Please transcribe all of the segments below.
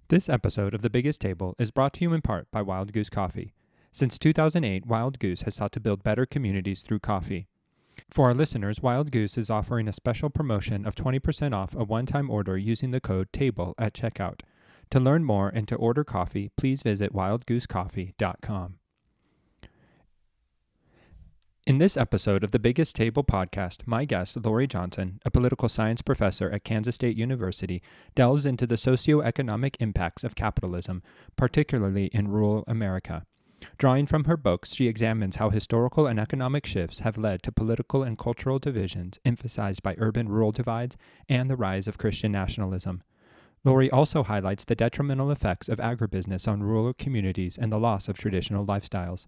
This episode of The Biggest Table is brought to you in part by Wild Goose Coffee. Since 2008, Wild Goose has sought to build better communities through coffee. For our listeners, Wild Goose is offering a special promotion of 20% off a one-time order using the code TABLE at checkout. To learn more and to order coffee, please visit wildgoosecoffee.com. In this episode of the Biggest Table podcast, my guest, Laurie Johnson, a political science professor at Kansas State University, delves into the socioeconomic impacts of capitalism, particularly in rural America. Drawing from her books, she examines how historical and economic shifts have led to political and cultural divisions emphasized by urban-rural divides and the rise of Christian nationalism. Laurie also highlights the detrimental effects of agribusiness on rural communities and the loss of traditional lifestyles.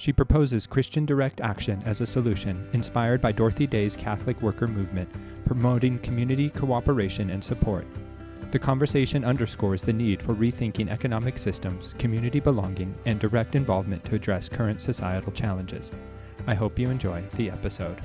She proposes Christian direct action as a solution, inspired by Dorothy Day's Catholic worker movement, promoting community cooperation and support. The conversation underscores the need for rethinking economic systems, community belonging, and direct involvement to address current societal challenges. I hope you enjoy the episode.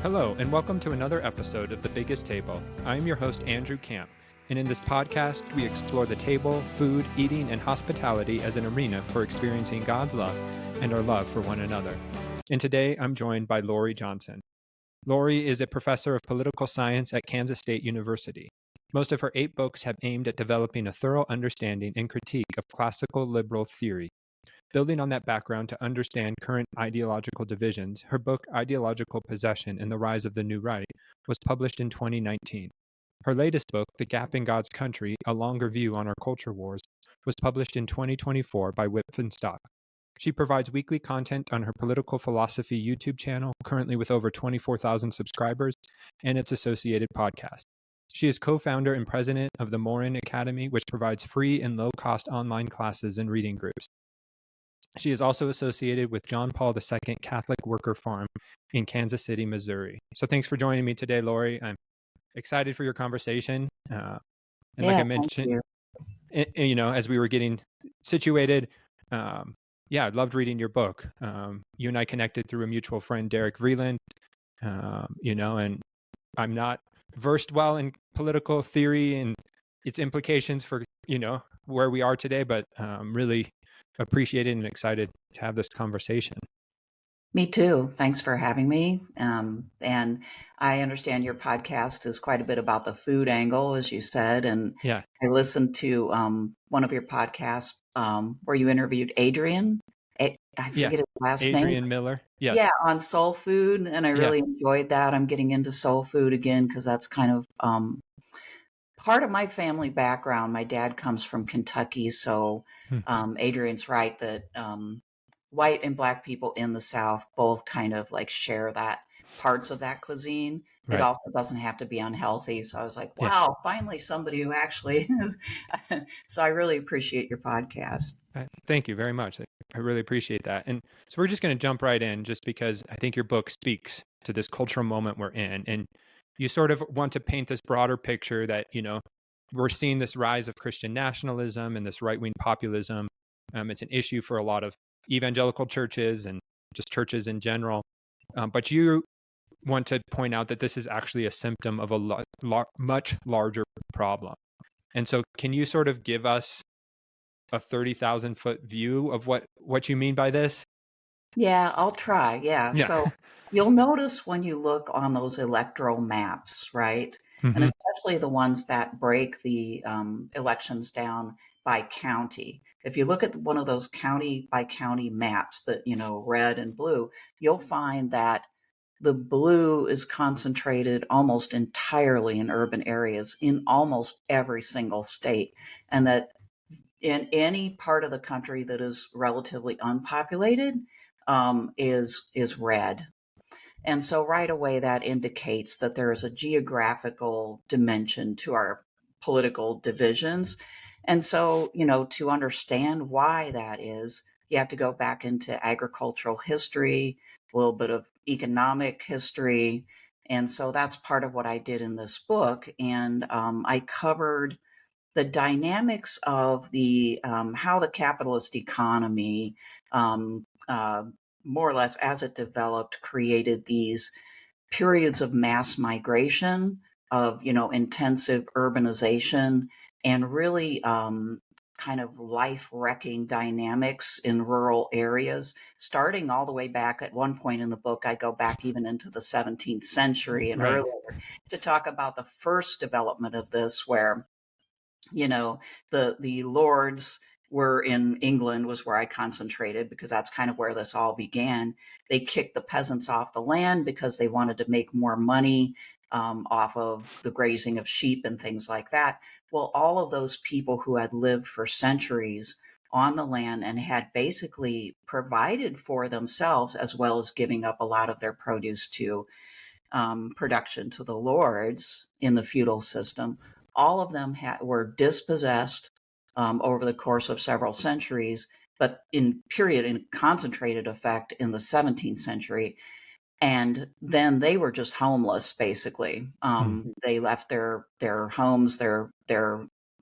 Hello, and welcome to another episode of The Biggest Table. I am your host, Andrew Camp, and in this podcast, we explore the table, food, eating, and hospitality as an arena for experiencing God's love and our love for one another. And today, I'm joined by Laurie Johnson. Laurie is a professor of political science at Kansas State University. Most of her 8 books have aimed at developing a thorough understanding and critique of classical liberal theory. Building on that background to understand current ideological divisions, her book Ideological Possession and the Rise of the New Right was published in 2019. Her latest book, The Gap in God's Country, A Longer View on Our Culture Wars, was published in 2024 by Whitf and Stock. She provides weekly content on her political philosophy YouTube channel, currently with over 24,000 subscribers, and its associated podcast. She is co-founder and president of the Morin Academy, which provides free and low-cost online classes and reading groups. She is also associated with John Paul II Catholic Worker Farm in Kansas City, Missouri. So thanks for joining me today, Laurie. I'm excited for your conversation. Like I mentioned, as we were getting situated, I loved reading your book. You and I connected through a mutual friend, Derek Vreeland, and I'm not versed well in political theory and its implications for, where we are today, but really appreciated and excited to have this conversation. Me too. Thanks for having me. And I understand your podcast is quite a bit about the food angle, as you said. And yeah, I listened to one of your podcasts where you interviewed Adrian. I forget his last name. Adrian Miller. Yes. Yeah, on soul food. And I really enjoyed that. I'm getting into soul food again because that's kind of part of my family background. My dad comes from Kentucky. So Adrian's right that white and Black people in the South both kind of like share that parts of that cuisine. Right. It also doesn't have to be unhealthy. So I was like, wow, finally somebody who actually is. So I really appreciate your podcast. Thank you very much. I really appreciate that. And so we're just going to jump right in just because I think your book speaks to this cultural moment we're in. And you sort of want to paint this broader picture that, we're seeing this rise of Christian nationalism and this right-wing populism. It's an issue for a lot of evangelical churches and just churches in general. But you want to point out that this is actually a symptom of a much larger problem. And so can you sort of give us a 30,000-foot view of what you mean by this? Yeah, I'll try. Yeah. So you'll notice when you look on those electoral maps, right? Mm-hmm. And especially the ones that break the elections down by county. If you look at one of those county by county maps that, red and blue, you'll find that the blue is concentrated almost entirely in urban areas in almost every single state. And that in any part of the country that is relatively unpopulated, is red. And so right away that indicates that there is a geographical dimension to our political divisions. And so, to understand why that is, you have to go back into agricultural history, a little bit of economic history. And so that's part of what I did in this book. And I covered the dynamics of the how the capitalist economy more or less, as it developed, created these periods of mass migration, of, intensive urbanization, and really kind of life-wrecking dynamics in rural areas, starting all the way back. At one point in the book, I go back even into the 17th century and Right. earlier to talk about the first development of this, where the lords were in England, was where I concentrated, because that's kind of where this all began. They kicked the peasants off the land because they wanted to make more money off of the grazing of sheep and things like that. Well, all of those people who had lived for centuries on the land and had basically provided for themselves, as well as giving up a lot of their produce to production to the lords in the feudal system, all of them were dispossessed over the course of several centuries, but in concentrated effect in the 17th century. And then they were just homeless, basically. They left their homes, their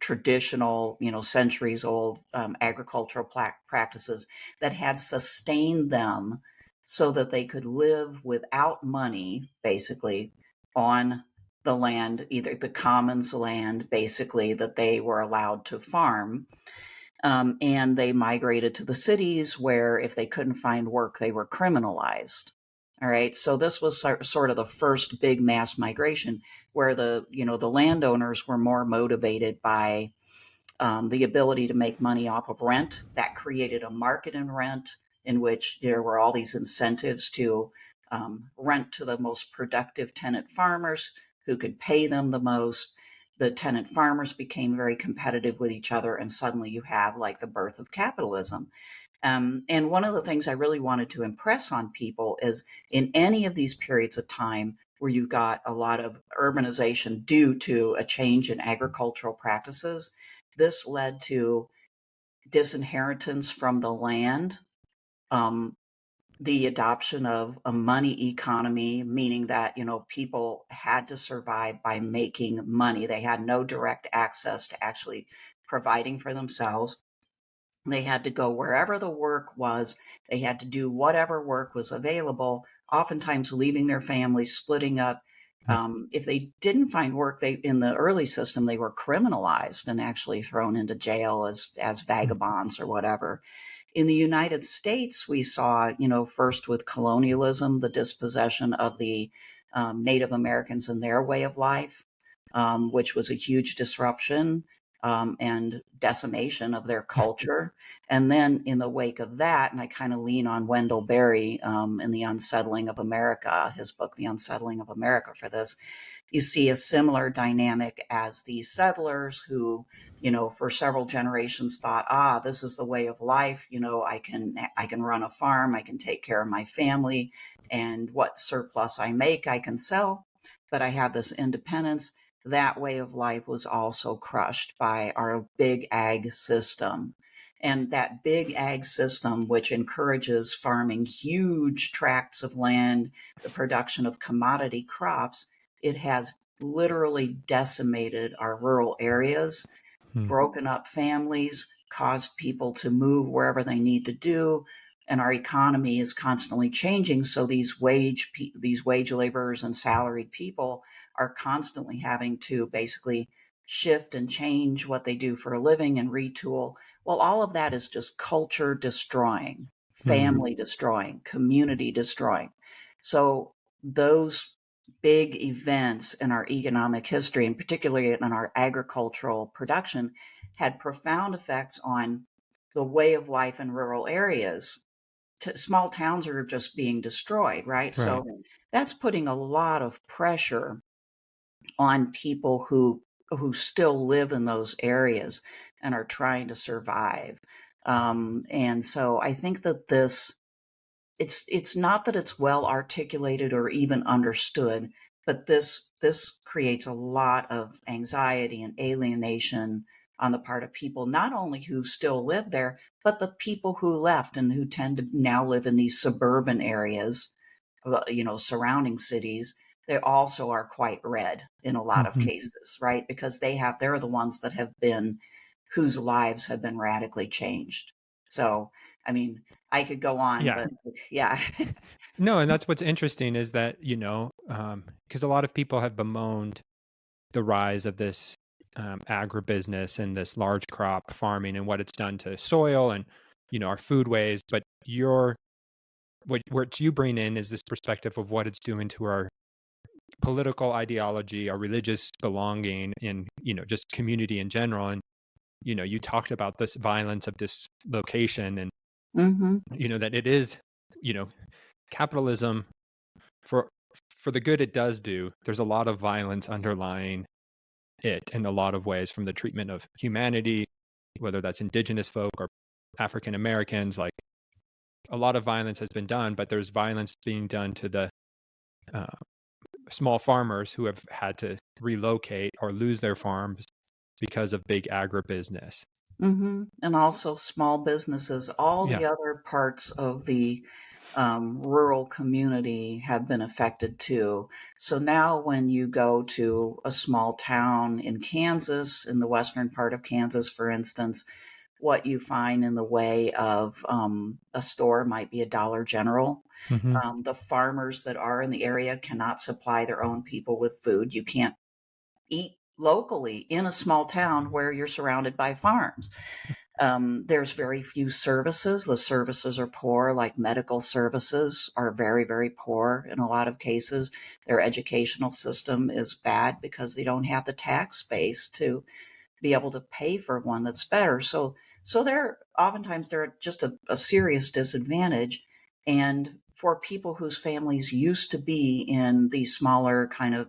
traditional, centuries old agricultural practices that had sustained them so that they could live without money, basically, on the land, either the commons land, basically, that they were allowed to farm. And they migrated to the cities, where if they couldn't find work, they were criminalized. All right. So this was sort of the first big mass migration, where the landowners were more motivated by the ability to make money off of rent. That created a market in rent, in which there were all these incentives to rent to the most productive tenant farmers who could pay them the most. The tenant farmers became very competitive with each other, and suddenly you have like the birth of capitalism. And one of the things I really wanted to impress on people is, in any of these periods of time where you got a lot of urbanization due to a change in agricultural practices, this led to disinheritance from the land, um, the adoption of a money economy, meaning that, people had to survive by making money. They had no direct access to actually providing for themselves. They had to go wherever the work was. They had to do whatever work was available, oftentimes leaving their families, splitting up. If they didn't find work, in the early system, they were criminalized and actually thrown into jail as vagabonds or whatever. In the United States, we saw, first with colonialism, the dispossession of the Native Americans and their way of life, which was a huge disruption and decimation of their culture. And then in the wake of that, and I kind of lean on Wendell Berry in The Unsettling of America, his book, The Unsettling of America, for this, you see a similar dynamic as these settlers who, for several generations thought, this is the way of life. I can run a farm, I can take care of my family, and what surplus I make, I can sell, but I have this independence. That way of life was also crushed by our big ag system. And that big ag system, which encourages farming huge tracts of land, the production of commodity crops, it has literally decimated our rural areas, broken up families, caused people to move wherever they need to do. And our economy is constantly changing. So these wage laborers and salaried people are constantly having to basically shift and change what they do for a living and retool. Well, all of that is just culture destroying, family destroying, community destroying. So those big events in our economic history, and particularly in our agricultural production, had profound effects on the way of life in rural areas. Small towns are just being destroyed, right? So that's putting a lot of pressure on people who still live in those areas and are trying to survive. And so I think that it's not that it's well articulated or even understood, but this creates a lot of anxiety and alienation on the part of people, not only who still live there, but the people who left and who tend to now live in these suburban areas, surrounding cities. They also are quite red in a lot of cases, right? Because they're the ones that whose lives have been radically changed. So I mean, I could go on, Yeah. but yeah. No, and that's what's interesting is that, because a lot of people have bemoaned the rise of this agribusiness and this large crop farming and what it's done to soil and, our foodways. But what you bring in is this perspective of what it's doing to our political ideology, our religious belonging, and, just community in general. And, you talked about this violence of dislocation and, Hmm. that it is, you know, capitalism for the good it does do. There's a lot of violence underlying it in a lot of ways, from the treatment of humanity, whether that's indigenous folk or African Americans. Like, a lot of violence has been done, but there's violence being done to the uh, small farmers who have had to relocate or lose their farms because of big agribusiness. Hmm. And also small businesses, all Yeah. the other parts of the rural community have been affected too. So now, when you go to a small town in Kansas, in the western part of Kansas, for instance, what you find in the way of a store might be a Dollar General. Hmm. The farmers that are in the area cannot supply their own people with food. You can't eat locally in a small town where you're surrounded by farms. There's very few services. The services are poor, like medical services are very, very poor in a lot of cases. Their educational system is bad because they don't have the tax base to be able to pay for one that's better. So they're oftentimes they're at just a serious disadvantage. And for people whose families used to be in these smaller kind of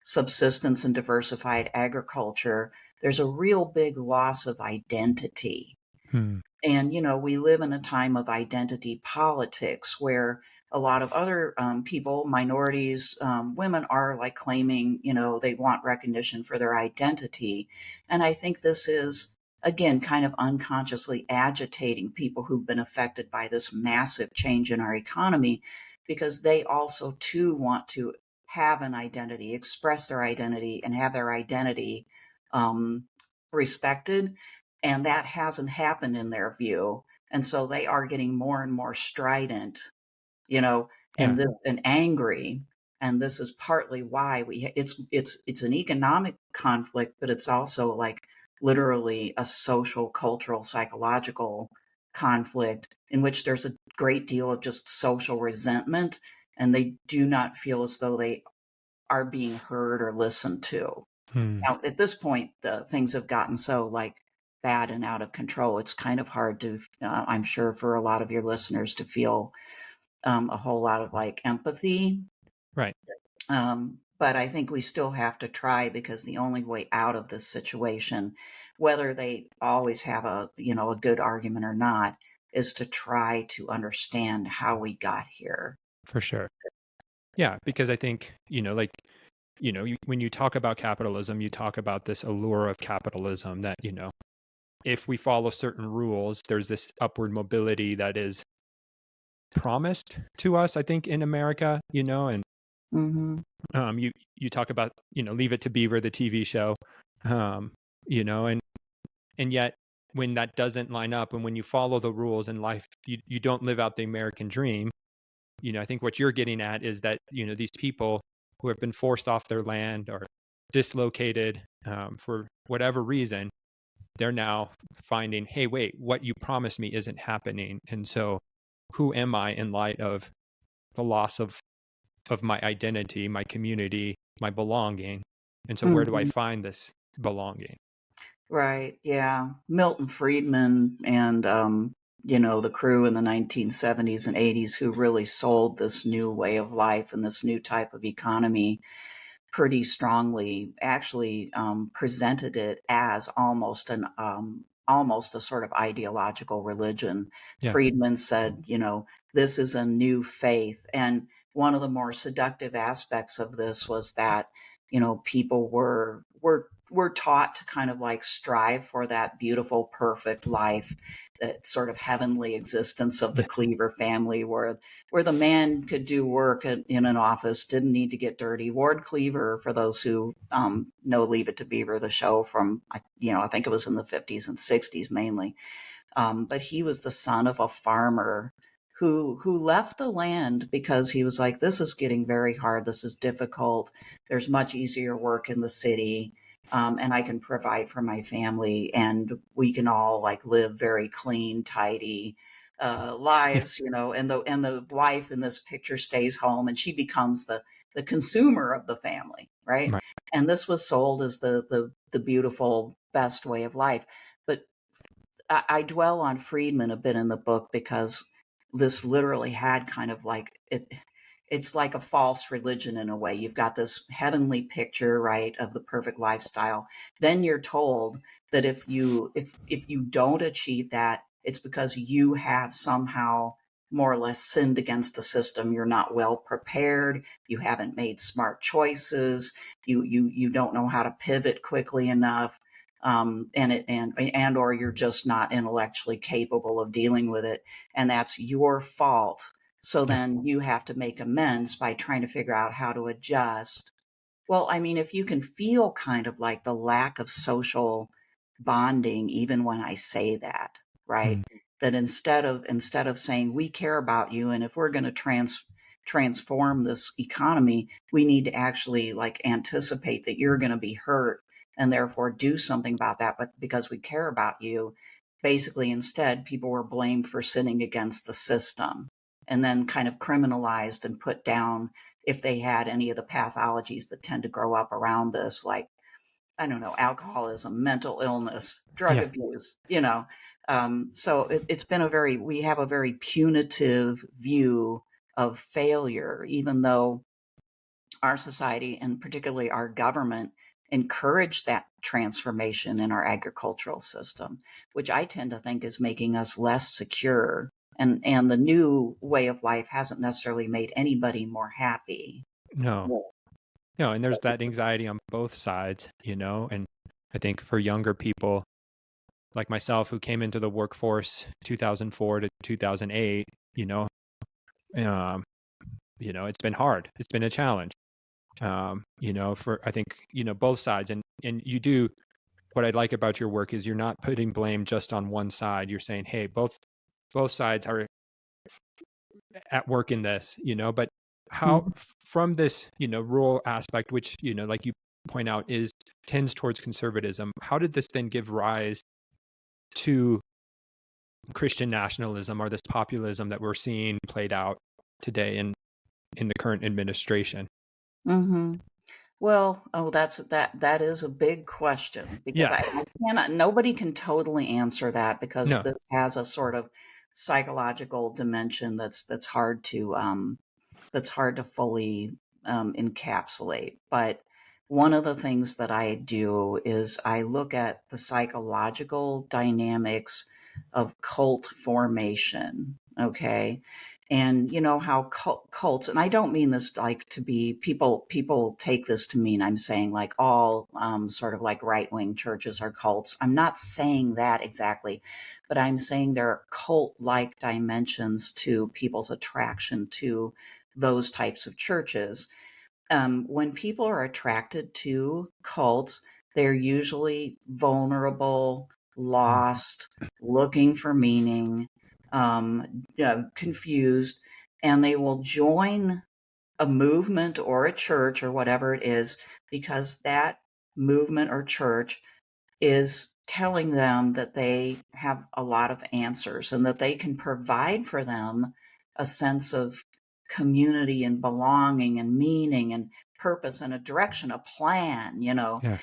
subsistence and diversified agriculture, there's a real big loss of identity. Hmm. And, we live in a time of identity politics where a lot of other people, minorities, women are like claiming, they want recognition for their identity. And I think this is, again, kind of unconsciously agitating people who've been affected by this massive change in our economy, because they also, too, want to have an identity, express their identity, and have their identity um, respected, and that hasn't happened in their view. And so they are getting more and more strident, you know, Yeah. and angry. And this is partly why it's an economic conflict, but it's also like literally a social, cultural, psychological conflict in which there's a great deal of just social resentment, and they do not feel as though they are being heard or listened to. Hmm. Now, at this point, things have gotten so like bad and out of control. It's kind of hard to, I'm sure, for a lot of your listeners to feel a whole lot of like empathy. Right. But I think we still have to try, because the only way out of this situation, whether they always have a good argument or not, is to try to understand how we got here. For sure. Yeah, because I think, like, when you talk about capitalism, you talk about this allure of capitalism that, if we follow certain rules, there's this upward mobility that is promised to us, I think, in America, and Hmm. you talk about, Leave It to Beaver, the TV show, um, and yet when that doesn't line up, and when you follow the rules in life, you don't live out the American dream. I think what you're getting at is that, these people who have been forced off their land or dislocated for whatever reason, they're now finding, hey, wait, what you promised me isn't happening. And so who am I in light of the loss of my identity, my community, my belonging? And so where do I Hmm. find this belonging? Right. Yeah. Milton Friedman and, the crew in the 1970s and 80s who really sold this new way of life and this new type of economy pretty strongly, actually presented it as almost a sort of ideological religion. Yeah. Friedman said, this is a new faith. And one of the more seductive aspects of this was that, people were taught to kind of like strive for that beautiful, perfect life, that sort of heavenly existence of the Yeah. Cleaver family, where the man could do work in an office, didn't need to get dirty. Ward Cleaver, for those who know Leave It to Beaver, the show from, I think it was in the 50s and 60s mainly. But he was the son of a farmer who left the land because he was like, this is getting very hard. This is difficult. There's much easier work in the city. And I can provide for my family, and we can all like live very clean, tidy Yeah. lives, and the wife in this picture stays home, and she becomes the consumer of the family, right? Right. And this was sold as the beautiful best way of life. But I dwell on Friedman a bit in the book because this literally had kind of like it's like a false religion in a way. You've got this heavenly picture, right, of the perfect lifestyle. Then you're told that if you don't achieve that, it's because you have somehow more or less sinned against the system. You're not well prepared. You haven't made smart choices. You don't know how to pivot quickly enough. And or you're just not intellectually capable of dealing with it, and that's your fault. So Yeah. then you have to make amends by trying to figure out how to adjust. Well, I mean, if you can feel kind of like the lack of social bonding, even when I say that, right? Mm. That instead of saying we care about you, and if we're going to transform this economy, we need to actually like anticipate that you're going to be hurt and therefore do something about that. But because we care about you, basically instead people were blamed for sinning against the system and then kind of criminalized and put down if they had any of the pathologies that tend to grow up around this, like, I don't know, alcoholism, mental illness, drug Yeah. abuse, So it's been we have a very punitive view of failure, even though our society and particularly our government encourage that transformation in our agricultural system, which I tend to think is making us less secure. And the new way of life hasn't necessarily made anybody more happy. No. No. And there's that anxiety on both sides, and I think for younger people like myself who came into the workforce 2004 to 2008, um, it's been hard. It's been a challenge. For I think, both sides. And you do what I like about your work is you're not putting blame just on one side. You're saying, hey, both sides are at work in this, but how Mhm. from this, rural aspect, which, like you point out is tends towards conservatism, how did this then give rise to Christian nationalism or this populism that we're seeing played out today in the current administration? Mhm. Well, that is a big question because Yeah. I cannot nobody can totally answer that because No. this has a sort of psychological dimension that's hard to fully encapsulate. But one of the things that I do is I look at the psychological dynamics of cult formation. Okay. And you know how cults, and I don't mean this like to be people take this to mean I'm saying like all sort of like right wing churches are cults. I'm not saying that exactly, but I'm saying there are cult like dimensions to people's attraction to those types of churches. When people are attracted to cults, they're usually vulnerable, Mm. lost, looking for meaning, confused, and they will join a movement or a church or whatever it is because that movement or church is telling them that they have a lot of answers and that they can provide for them a sense of community and belonging and meaning and purpose and a direction, a plan, Yeah.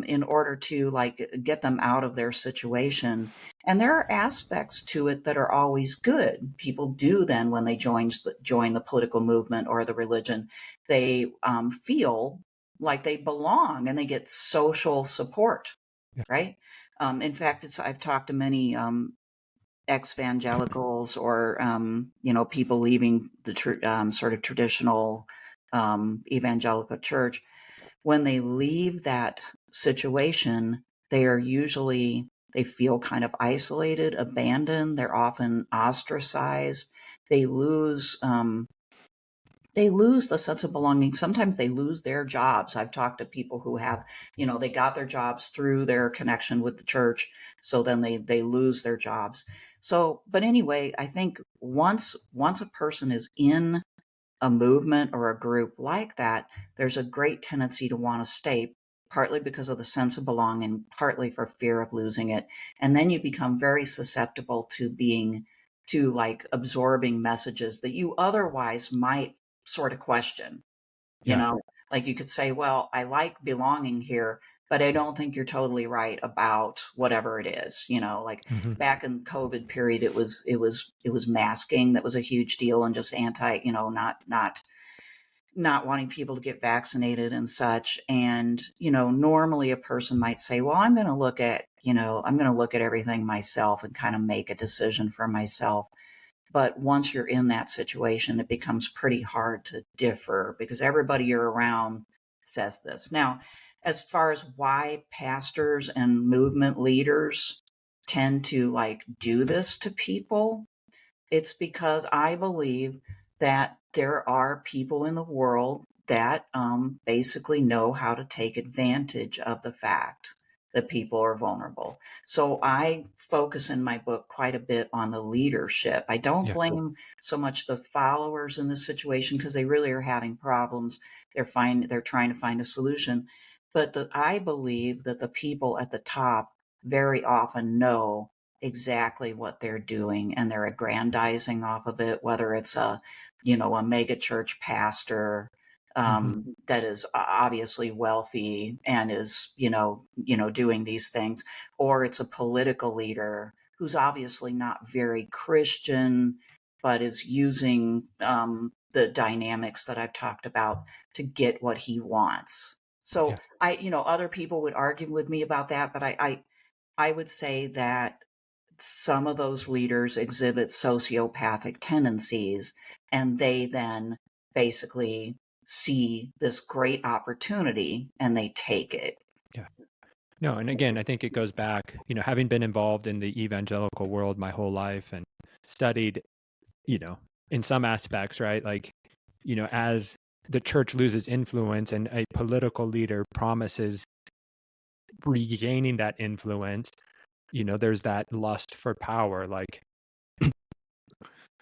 in order to like get them out of their situation. And there are aspects to it that are always good. People do then when they join the political movement or the religion, they feel like they belong and they get social support, Yeah. right? In fact, I've talked to many ex-evangelicals or people leaving the sort of traditional evangelical church. When they leave that situation, they feel kind of isolated, abandoned. They're often ostracized. They lose they lose the sense of belonging. Sometimes they lose their jobs. I've talked to people who have, they got their jobs through their connection with the church. So then they lose their jobs. So, but anyway, I think once a person is in a movement or a group like that, there's a great tendency to want to stay, partly because of the sense of belonging, partly for fear of losing it. And then you become very susceptible to like absorbing messages that you otherwise might sort of question, you Yeah. know, like you could say, well, I like belonging here, but I don't think you're totally right about whatever it is, like Hmm. back in COVID period, it was masking that was a huge deal, and just anti, not wanting people to get vaccinated and such. And, normally a person might say, well, I'm going to look at everything myself and kind of make a decision for myself. But once you're in that situation, it becomes pretty hard to differ because everybody you're around says this. Now, as far as why pastors and movement leaders tend to like do this to people, it's because I believe that there are people in the world that basically know how to take advantage of the fact that people are vulnerable. So I focus in my book quite a bit on the leadership. I don't Yeah. blame so much the followers in this situation because they really are having problems. They're trying to find a solution. But I believe that the people at the top very often know exactly what they're doing, and they're aggrandizing off of it, whether it's a mega church pastor Hmm. that is obviously wealthy and is doing these things, or it's a political leader who's obviously not very Christian but is using the dynamics that I've talked about to get what he wants. Yeah. So other people would argue with me about that, but I would say that some of those leaders exhibit sociopathic tendencies, and they then basically see this great opportunity and they take it. Yeah. No, and again, I think it goes back, having been involved in the evangelical world my whole life and studied, you know, in some aspects, right? Like, as the church loses influence and a political leader promises regaining that influence, there's that lust for power. Like,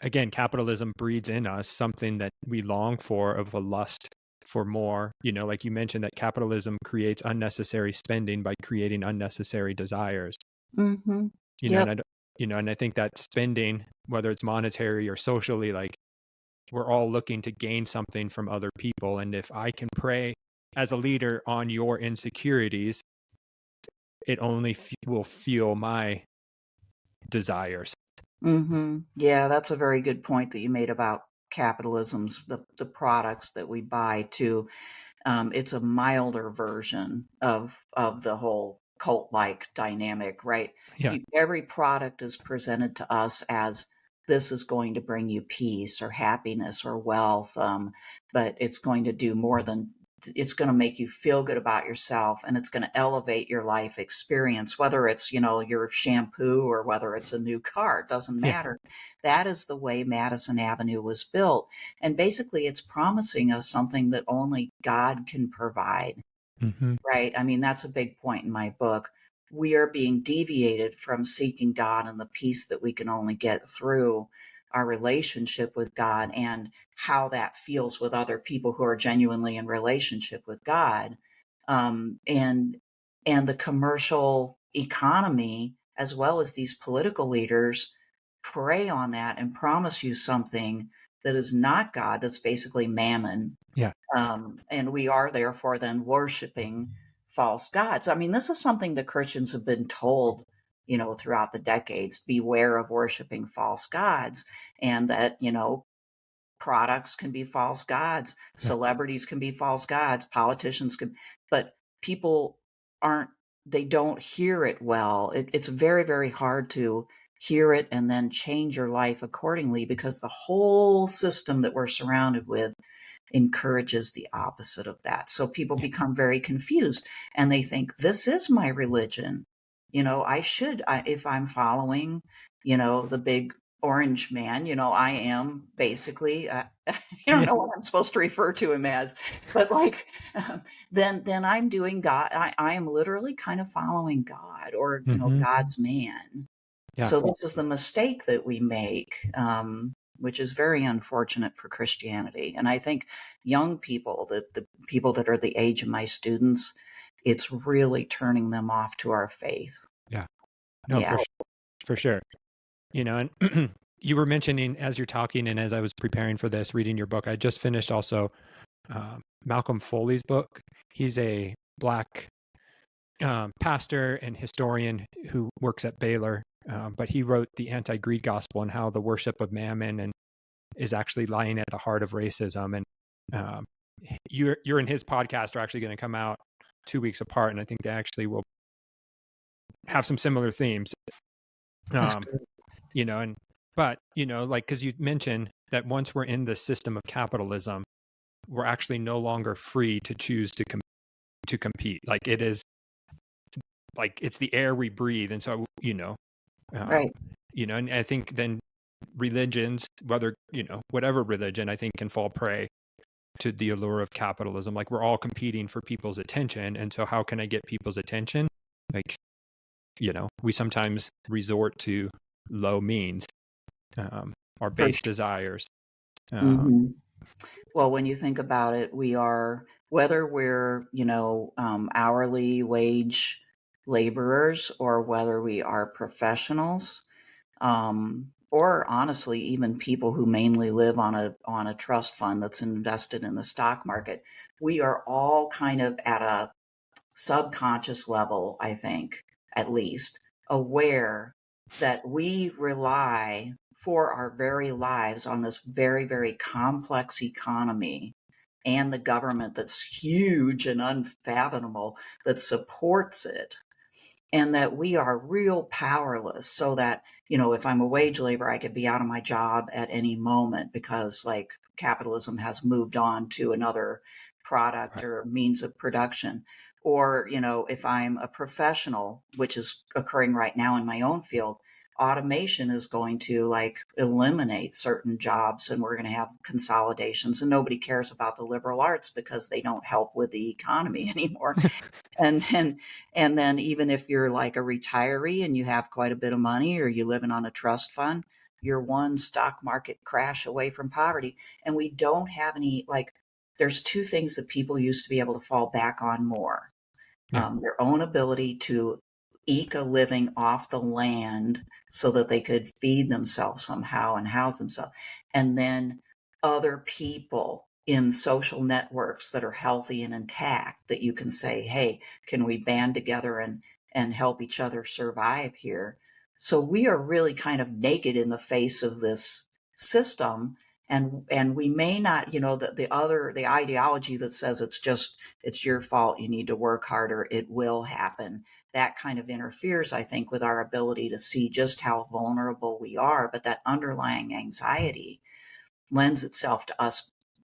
again, capitalism breeds in us something that we long for, of a lust for more. Like you mentioned, that capitalism creates unnecessary spending by creating unnecessary desires. Mm-hmm. you know Yep. and I, and I think that spending, whether it's monetary or socially, like, we're all looking to gain something from other people, and if I can prey as a leader on your insecurities, it only will fuel my desires. Mm-hmm. Yeah, that's a very good point that you made about capitalism's the products that we buy too. It's a milder version of the whole cult-like dynamic, right? Yeah. Every product is presented to us as this is going to bring you peace or happiness or wealth, but it's going to do more than it's going to make you feel good about yourself, and it's going to elevate your life experience, whether it's your shampoo or whether it's a new car. It doesn't Yeah. matter. That is the way Madison Avenue was built, and basically it's promising us something that only God can provide, Hmm. right? I mean, that's a big point in my book. We are being deviated from seeking God and the peace that we can only get through our relationship with God, and how that feels with other people who are genuinely in relationship with God. And the commercial economy, as well as these political leaders, prey on that and promise you something that is not God, that's basically mammon. Yeah. And we are therefore then worshiping false gods. I mean, this is something that Christians have been told, throughout the decades: beware of worshiping false gods, and that, products can be false gods, Yeah. celebrities can be false gods, politicians can, but people aren't, they don't hear it well. It's very, very hard to hear it and then change your life accordingly, because the whole system that we're surrounded with encourages the opposite of that. So people Yeah. become very confused, and they think, this is my religion. If I'm following, the big orange man, I am basically, I don't Yeah. know what I'm supposed to refer to him as, but like, then I'm doing God. I am literally kind of following God, or, Hmm. God's man. Yeah. So this is the mistake that we make, which is very unfortunate for Christianity. And I think young people, the people that are the age of my students, it's really turning them off to our faith. Yeah. No, Yeah. for sure. And you were mentioning as you're talking and as I was preparing for this, reading your book, I just finished also Malcolm Foley's book. He's a Black pastor and historian who works at Baylor, but he wrote the anti-greed gospel and how the worship of mammon and is actually lying at the heart of racism. And um, you're in his podcast are actually going to come out 2 weeks apart, and I think they actually will have some similar themes. That's Um, good. and but like because you mentioned that once we're in the system of capitalism, we're actually no longer free to choose to compete. Like it is, like it's the air we breathe, and so um, Right. and I think then religions, whether whatever religion, I think can fall prey to the allure of capitalism. Like we're all competing for people's attention, and so how can I get people's attention? Like we sometimes resort to low means, our For base desires. Um, sure. Well, when you think about it, we are, whether we're, hourly wage laborers, or whether we are professionals, or honestly, even people who mainly live on a trust fund that's invested in the stock market, we are all kind of at a subconscious level, I think, at least, aware that we rely for our very lives on this very, very complex economy and the government that's huge and unfathomable that supports it, and that we are real powerless. So that, if I'm a wage laborer, I could be out of my job at any moment because, like, capitalism has moved on to another product right. or means of production. Or, if I'm a professional, which is occurring right now in my own field, automation is going to like eliminate certain jobs, and we're going to have consolidations, and nobody cares about the liberal arts because they don't help with the economy anymore. And then even if you're like a retiree and you have quite a bit of money, or you living on a trust fund, you're one stock market crash away from poverty. And we don't have any, like, there's two things that people used to be able to fall back on more: Yeah. their own ability to eke a living off the land so that they could feed themselves somehow and house themselves. And then other people in social networks that are healthy and intact, that you can say, hey, can we band together and help each other survive here? So we are really kind of naked in the face of this system. And we may not, the ideology that says it's your fault, you need to work harder, it will happen, that kind of interferes, I think, with our ability to see just how vulnerable we are. But that underlying anxiety lends itself to us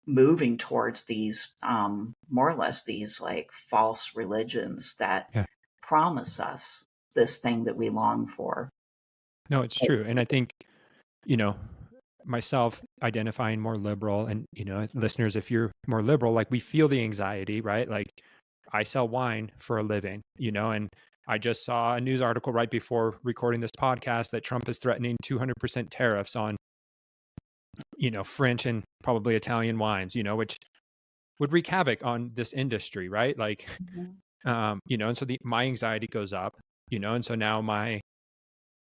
moving towards these, more or less, these like false religions that Yeah. promise us this thing that we long for. No, it's true. And I think, you know, myself identifying more liberal, and, listeners, if you're more liberal, like we feel the anxiety, right? Like I sell wine for a living, and I just saw a news article right before recording this podcast that Trump is threatening 200% tariffs on, French and probably Italian wines, which would wreak havoc on this industry, right? Like, Mhm. and so my anxiety goes up, and so now my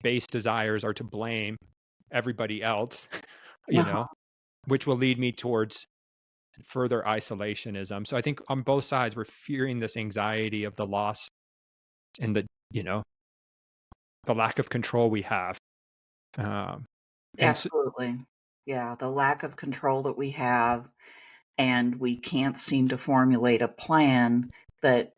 base desires are to blame everybody else, you know, Uh-huh. which will lead me towards further isolationism. So I think on both sides, we're fearing this anxiety of the loss and you know, the lack of control we have. Um, and so, Absolutely. Yeah, the lack of control that we have, and we can't seem to formulate a plan that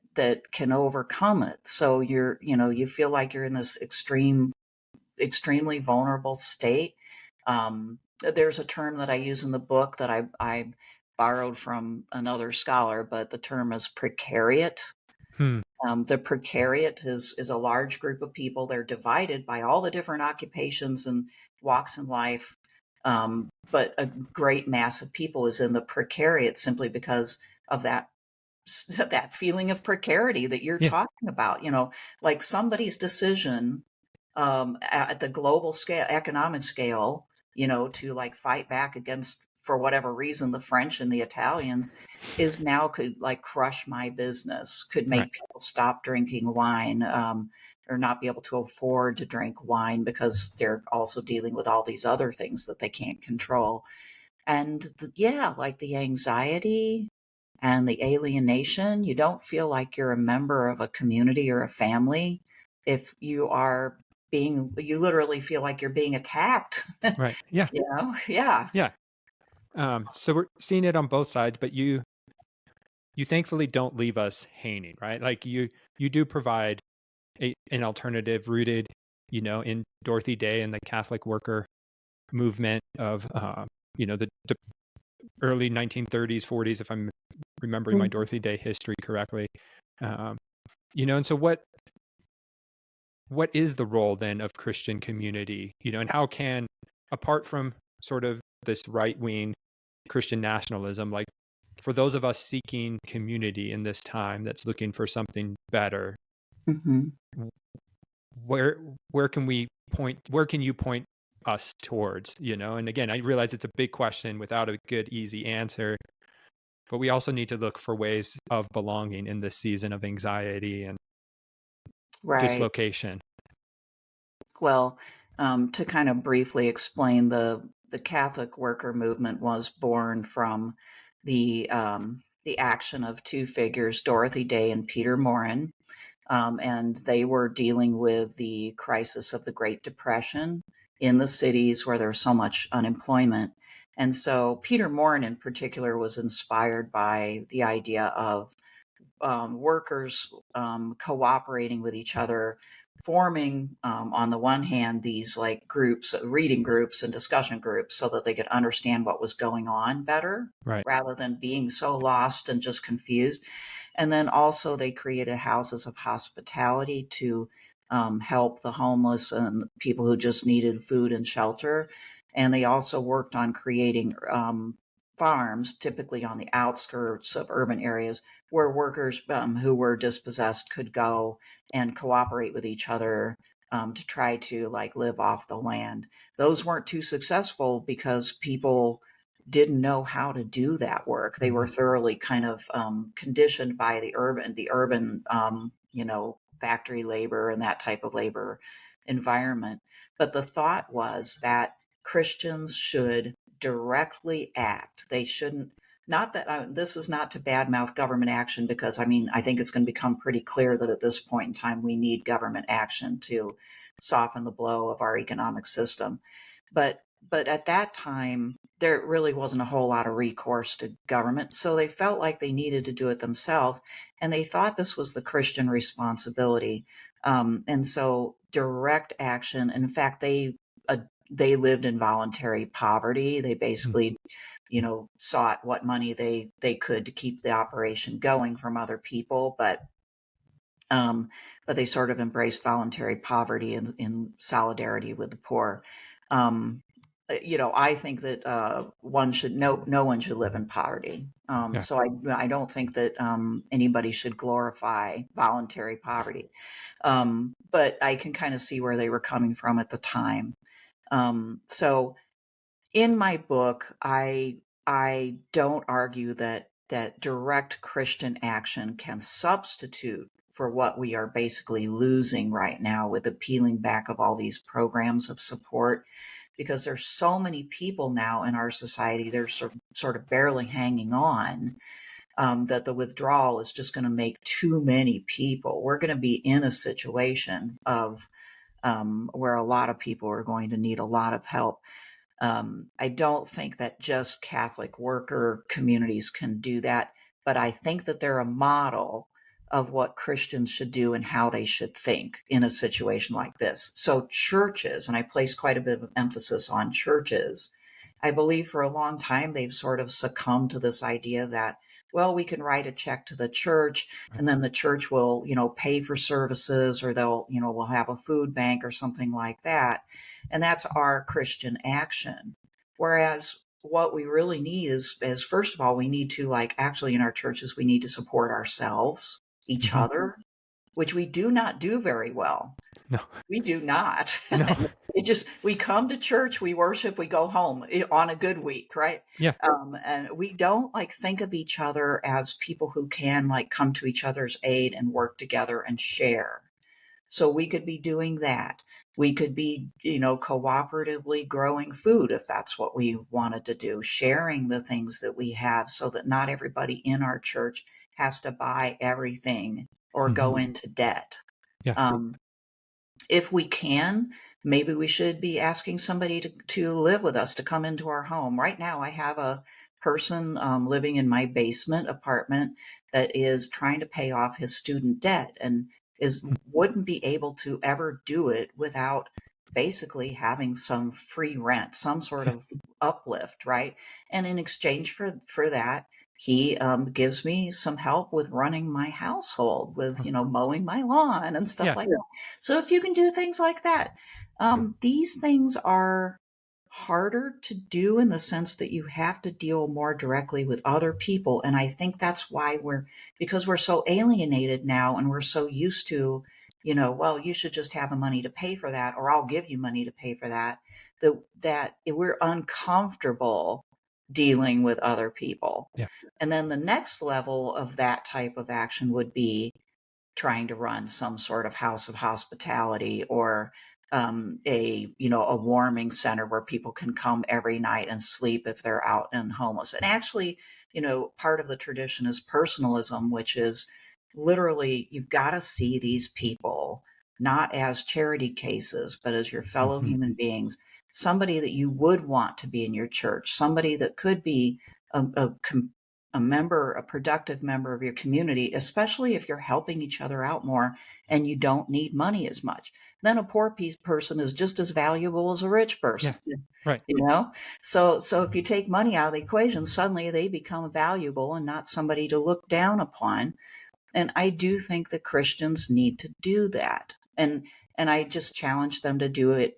can overcome it. So you feel like you're in this extremely vulnerable state. There's a term that I use in the book that I borrowed from another scholar, but the term is precariat. hmm, The precariat is a large group of people. They're divided by all the different occupations and walks in life. But a great mass of people is in the precariat simply because of that feeling of precarity that you're Yeah. talking about. Like somebody's decision at the global scale, economic scale, to like fight back against, for whatever reason, the French and the Italians is now could like crush my business, could Right. make people stop drinking wine, or not be able to afford to drink wine because they're also dealing with all these other things that they can't control. And yeah, like the anxiety and the alienation, you don't feel like you're a member of a community or a family if you literally feel like you're being attacked. Right. Yeah. Yeah. Yeah. So we're seeing it on both sides, but you thankfully don't leave us hanging, right? Like you do provide an alternative rooted, in Dorothy Day and the Catholic worker movement of, the early 1930s, 40s, if I'm remembering my Mhm. Dorothy Day history correctly. Um, and so what is the role then of Christian community, and how can, apart from sort of this right wing Christian nationalism, like for those of us seeking community in this time that's looking for something better, Mhm. where where can you point us towards, and again, I realize it's a big question without a good easy answer, but we also need to look for ways of belonging in this season of anxiety and Right. dislocation. Well, to kind of briefly explain, the Catholic worker movement was born from the action of two figures, Dorothy Day and Peter Morin. And they were dealing with the crisis of the Great Depression in the cities where there's so much unemployment. And so Peter Morin in particular was inspired by the idea of workers cooperating with each other, forming, on the one hand, these like groups, reading groups and discussion groups, so that they could understand what was going on better Right. rather than being so lost and just confused. And then also, they created houses of hospitality to help the homeless and people who just needed food and shelter. And they also worked on creating farms, typically on the outskirts of urban areas, where workers who were dispossessed could go and cooperate with each other to try to like live off the land. Those weren't too successful because people didn't know how to do that work. They were Mhm. thoroughly kind of conditioned by the urban, factory labor and that type of labor environment. But the thought was that Christians should directly act. They shouldn't. Not that this is not to badmouth government action, because I mean, I think it's going to become pretty clear that at this point in time we need government action to soften the blow of our economic system. But at that time, there really wasn't a whole lot of recourse to government, so they felt like they needed to do it themselves, and they thought this was the Christian responsibility. And so direct action. In fact, they lived in voluntary poverty. They Mhm. basically, sought what money they could to keep the operation going from other people, um, but they sort of embraced voluntary poverty in solidarity with the poor. Um, I think that no one should live in poverty. Yeah. So I don't think that anybody should glorify voluntary poverty. But I can kind of see where they were coming from at the time. So in my book, I don't argue that direct Christian action can substitute for what we are basically losing right now with the peeling back of all these programs of support, because there's so many people now in our society, they're sort of barely hanging on, that the withdrawal is just going to make too many people. We're going to be in a situation of where a lot of people are going to need a lot of help. I don't think that just Catholic worker communities can do that, but I think that they're a model of what Christians should do and how they should think in a situation like this. So, churches, and I place quite a bit of emphasis on churches, I believe for a long time they've sort of succumbed to this idea that well, we can write a check to the church Right. and then the church will, pay for services, or they'll, we'll have a food bank or something like that. And that's our Christian action. Whereas what we really need is first of all, we need to, like, actually in our churches, we need to support ourselves, each Hmm. other, which we do not do very well. No. We do not. No. We come to church, we worship, we go home on a good week, right? Yeah. And we don't, like, think of each other as people who can, like, come to each other's aid and work together and share. So we could be doing that. We could be, cooperatively growing food if that's what we wanted to do, sharing the things that we have so that not everybody in our church has to buy everything or Hmm. go into debt. Yeah. Um, if we can, maybe we should be asking somebody to live with us, to come into our home. Right now, I have a person living in my basement apartment that is trying to pay off his student debt and is wouldn't be able to ever do it without basically having some free rent, some sort Yeah. of uplift, right? And in exchange for that, he gives me some help with running my household, with, mowing my lawn and stuff Yeah. like that. So if you can do things like that, these things are harder to do in the sense that you have to deal more directly with other people. And I think that's why because we're so alienated now and we're so used to, well, you should just have the money to pay for that, or I'll give you money to pay for that, that we're uncomfortable dealing with other people. Yeah. And then the next level of that type of action would be trying to run some sort of house of hospitality, or a warming center where people can come every night and sleep if they're out and homeless. And actually, part of the tradition is personalism, which is literally you've got to see these people not as charity cases, but as your fellow Hmm. human beings, somebody that you would want to be in your church, somebody that could be a productive member of your community, especially if you're helping each other out more and you don't need money as much. Then a poor person is just as valuable as a rich Yeah. person, Right. you know? So if you take money out of the equation, suddenly they become valuable and not somebody to look down upon. And I do think that Christians need to do that. And I just challenge them to do it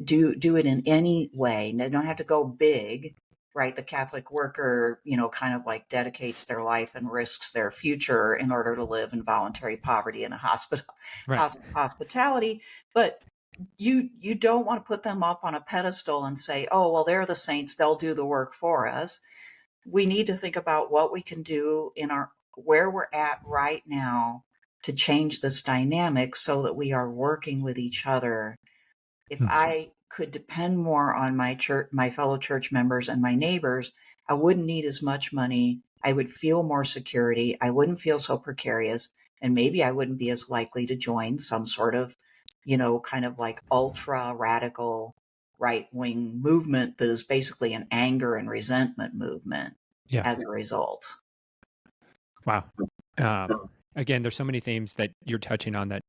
in any way. They don't have to go big, right? The Catholic worker, kind of like dedicates their life and risks their future in order to live in voluntary poverty in a Right. hospitality. But you don't want to put them up on a pedestal and say, oh, well, they're the saints, they'll do the work for us. We need to think about what we can do in where we're at right now to change this dynamic so that we are working with each other. If Mm. I could depend more on my church, my fellow church members and my neighbors, I wouldn't need as much money. I would feel more security. I wouldn't feel so precarious. And maybe I wouldn't be as likely to join some sort of, kind of like ultra radical right wing movement that is basically an anger and resentment movement Yeah. as a result. Wow. Um, Again, there's so many themes that you're touching on that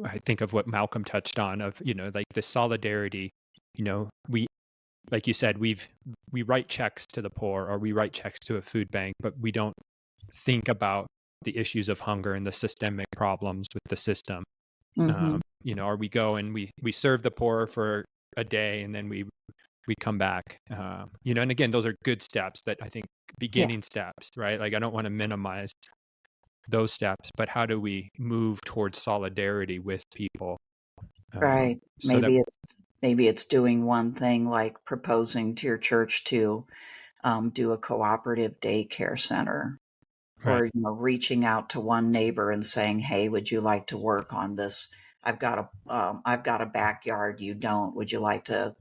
I think of what Malcolm touched on of, like the solidarity, we, like you said, we write checks to the poor or we write checks to a food bank, but we don't think about the issues of hunger and the systemic problems with the system. Hmm. Or we go and we serve the poor for a day and then we come back. And again, those are good steps that I think Yeah, beginning steps, right? Like I don't want to minimize those steps, but how do we move towards solidarity with people? right. So that Maybe it's doing one thing, like proposing to your church to do a cooperative daycare center, right. or reaching out to one neighbor and saying, hey, would you like to work on this? I've got a backyard, you don't, would you like to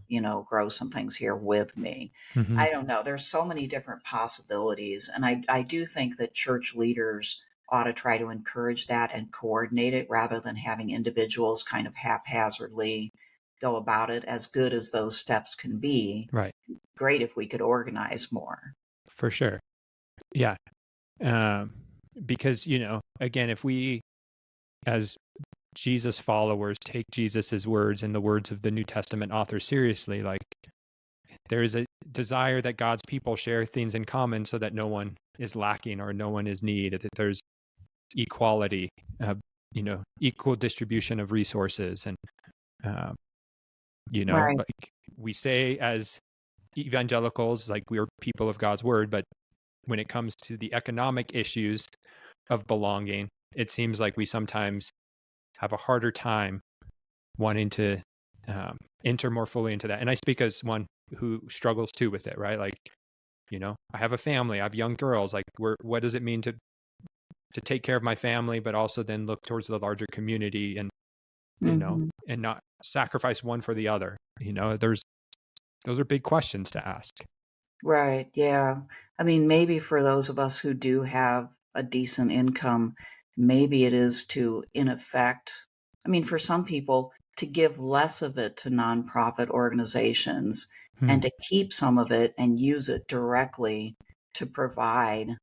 grow some things here with me? Hmm. I don't know, there's so many different possibilities, and I do think that church leaders ought to try to encourage that and coordinate it rather than having individuals kind of haphazardly go about it. As good as those steps can be, Right. great if we could organize more. For sure. Yeah. Um, because, again, if we as Jesus followers take Jesus's words and the words of the New Testament author seriously, like there is a desire that God's people share things in common so that no one is lacking or no one is needed, that there's equality, equal distribution of resources. And, Right. like we say as evangelicals, like we're people of God's word, but when it comes to the economic issues of belonging, it seems like we sometimes have a harder time wanting to enter more fully into that. And I speak as one who struggles too with it, right? Like, I have a family, I have young girls. Like, what does it mean to take care of my family, but also then look towards the larger community and, Hmm. and not sacrifice one for the other? Those are big questions to ask. Right. Yeah. I mean, maybe for those of us who do have a decent income, maybe it is to, in effect, I mean, for some people, to give less of it to nonprofit organizations Hmm. and to keep some of it and use it directly to provide,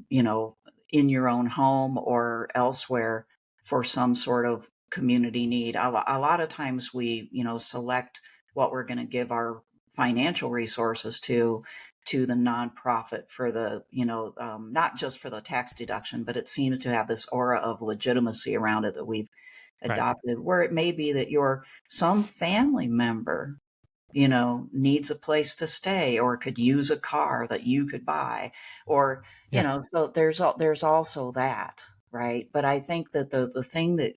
you know, in your own home or elsewhere for some sort of community need. A lot of times we, select what we're going to give our financial resources to the nonprofit for the not just for the tax deduction, but it seems to have this aura of legitimacy around it that we've Right. adopted, where it may be that your some family member needs a place to stay or could use a car that you could buy, or Yeah. so there's also that, right? But I think that the thing that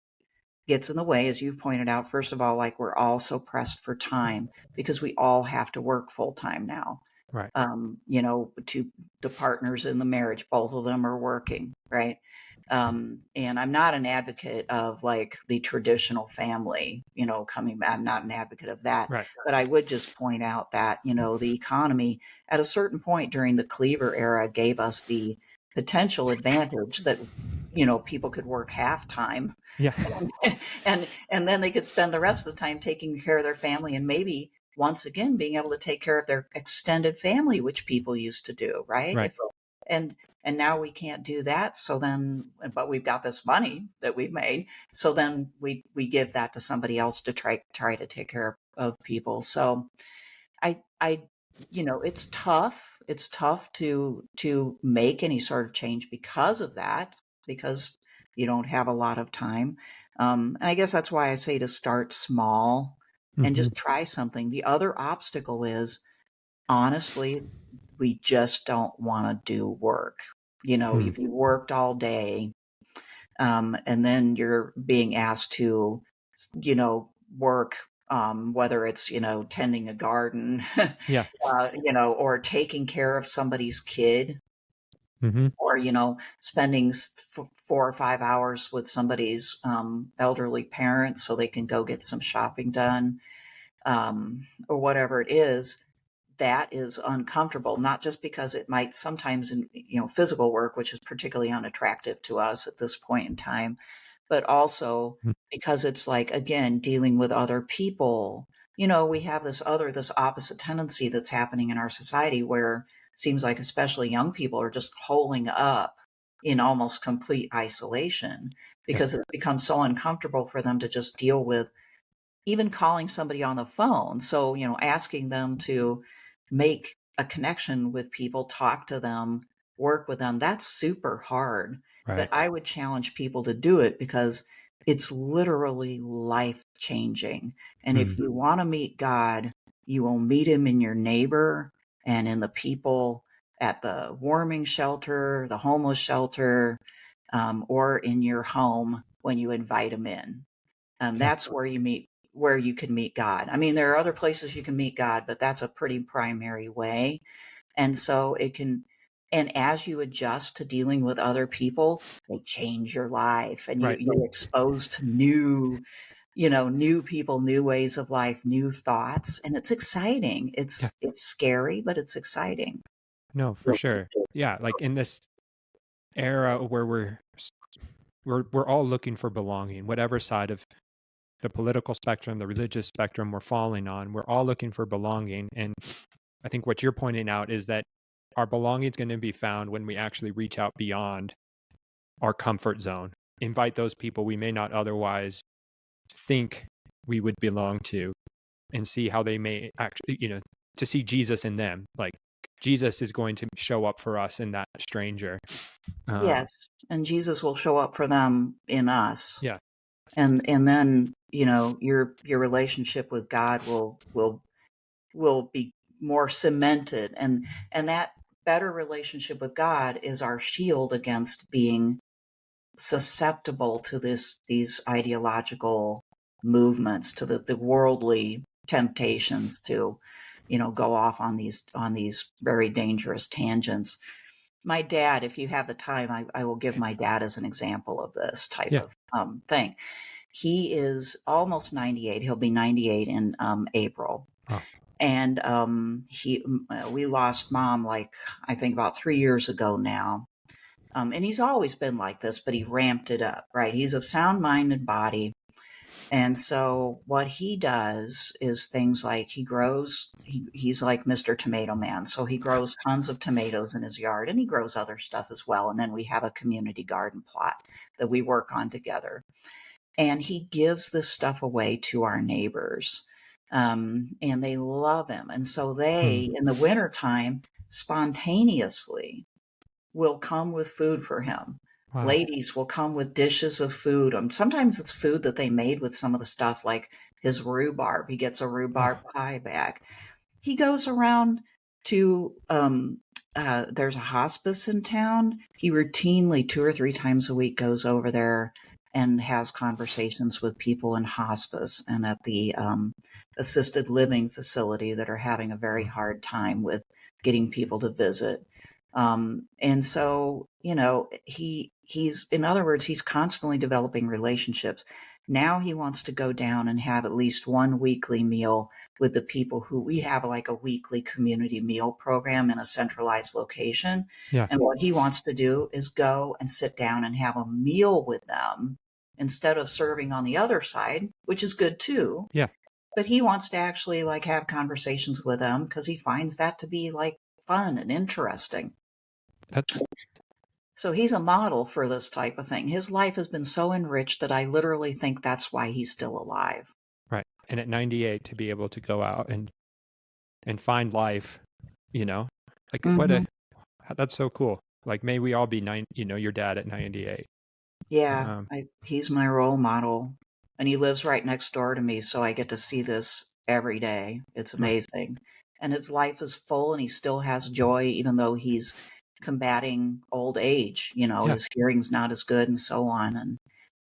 gets in the way, as you pointed out, first of all, like we're all so pressed for time because we all have to work full time now. Right. To the partners in the marriage, both of them are working, right? And I'm not an advocate of like the traditional family, coming back. I'm not an advocate of that. Right. But I would just point out that, the economy at a certain point during the Cleaver era gave us the potential advantage that, people could work half time Yeah. and then they could spend the rest of the time taking care of their family and maybe once again being able to take care of their extended family, which people used to do, right? Right. If and and now we can't do that. So then, but we've got this money that we've made. So then we give that to somebody else to try to take care of people. So I it's tough. It's tough to make any sort of change because of that, because you don't have a lot of time. And I guess that's why I say to start small and Hmm. just try something. The other obstacle is, honestly, we just don't want to do work. Hmm. If you worked all day, and then you're being asked to, work, whether it's, tending a garden, Yeah. or taking care of somebody's kid, Hmm. or, spending 4 or 5 hours with somebody's elderly parents so they can go get some shopping done, or whatever it is. That is uncomfortable, not just because it might sometimes in physical work, which is particularly unattractive to us at this point in time, but also because it's like, again, dealing with other people. We have this opposite tendency that's happening in our society where it seems like especially young people are just holding up in almost complete isolation Yeah. because it's become so uncomfortable for them to just deal with even calling somebody on the phone. So, asking them to make a connection with people, talk to them, work with them, that's super hard. But Right. I would challenge people to do it because it's literally life changing. And if Hmm. you want to meet God, you will meet him in your neighbor and in the people at the warming shelter, the homeless shelter, or in your home when you invite them in. Yeah. That's where you can meet God. I mean, there are other places you can meet God, but that's a pretty primary way. And so and as you adjust to dealing with other people, they change your life and Right. you're exposed to new people, new ways of life, new thoughts. And it's exciting. Yeah. It's scary, but it's exciting. No, for sure. Yeah. Like in this era where we're all looking for belonging, whatever side of the political spectrum, the religious spectrum we're falling on, we're all looking for belonging. And I think what you're pointing out is that our belonging is going to be found when we actually reach out beyond our comfort zone, invite those people we may not otherwise think we would belong to, and see how they may actually, to see Jesus in them. Like, Jesus is going to show up for us in that stranger. Yes, and Jesus will show up for them in us. Yeah. And then, your relationship with God will be more cemented, and that better relationship with God is our shield against being susceptible to these ideological movements, to the worldly temptations to, go off on these very dangerous tangents. My dad, if you have the time, I will give my dad as an example of this type Yeah. of thing. He is almost 98. He'll be 98 in April. Oh. And we lost mom, like, I think about 3 years ago now. And he's always been like this, but he ramped it up, right? He's of sound mind and body. And so what he does is things like he's like Mr. Tomato Man. So he grows tons of tomatoes in his yard, and he grows other stuff as well. And then we have a community garden plot that we work on together. And he gives this stuff away to our neighbors. And they love him. And so they, in the wintertime, spontaneously will come with food for him. Wow. Ladies will come with dishes of food. Sometimes it's food that they made with some of the stuff, like his rhubarb. He gets a rhubarb pie bag. He goes around to, there's a hospice in town. He routinely 2 or 3 times a week goes over there and has conversations with people in hospice and at the assisted living facility that are having a very hard time with getting people to visit. And so, he's, in other words, he's constantly developing relationships. Now he wants to go down and have at least one weekly meal with the people who we have, like a weekly community meal program in a centralized location. Yeah. And what he wants to do is go and sit down and have a meal with them instead of serving on the other side, which is good too. Yeah. But he wants to actually, like, have conversations with them because he finds that to be, like, fun and interesting. So he's a model for this type of thing. His life has been so enriched that I literally think that's why he's still alive. Right. And at 98 to be able to go out and find life, like that's so cool. Like, may we all be your dad at 98. Yeah, he's my role model, and he lives right next door to me, so I get to see this every day. It's amazing. And his life is full, and he still has joy, even though he's combating old age. His hearing's not as good and so on,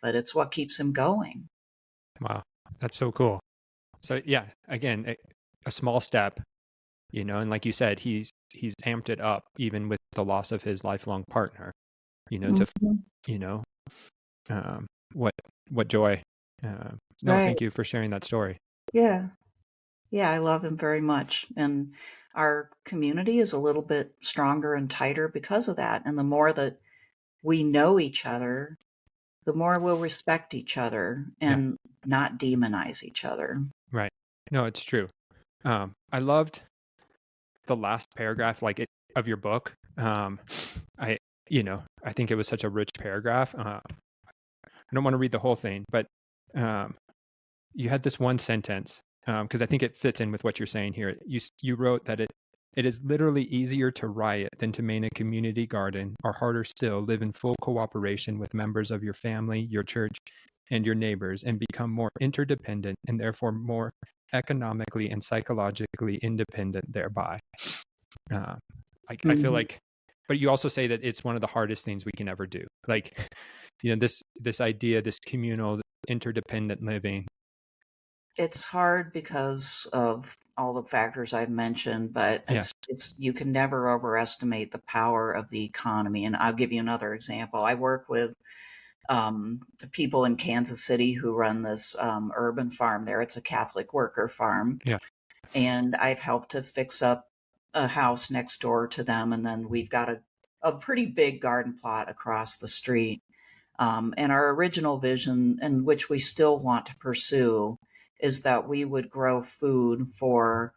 but it's what keeps him going. Wow, that's so cool. So yeah, again, a small step, and like you said, he's amped it up even with the loss of his lifelong partner, to what joy. No, Right. thank you for sharing that story. Yeah. Yeah, I love him very much. And our community is a little bit stronger and tighter because of that. And the more that we know each other, the more we'll respect each other and not demonize each other. Right. No, it's true. I loved the last paragraph, of your book. I think it was such a rich paragraph. I don't want to read the whole thing, but you had this one sentence, because I think it fits in with what you're saying here. You wrote that it is literally easier to riot than to maintain a community garden, or harder still, live in full cooperation with members of your family, your church, and your neighbors, and become more interdependent and therefore more economically and psychologically independent thereby. I feel like, but you also say that it's one of the hardest things we can ever do. Like, this idea, this communal, interdependent living. It's hard because of all the factors I've mentioned, but it's you can never overestimate the power of the economy. And I'll give you another example. I work with people in Kansas City who run this urban farm there. It's a Catholic worker farm. Yeah. And I've helped to fix up a house next door to them. And then we've got a pretty big garden plot across the street. And our original vision, and which we still want to pursue, is that we would grow food for,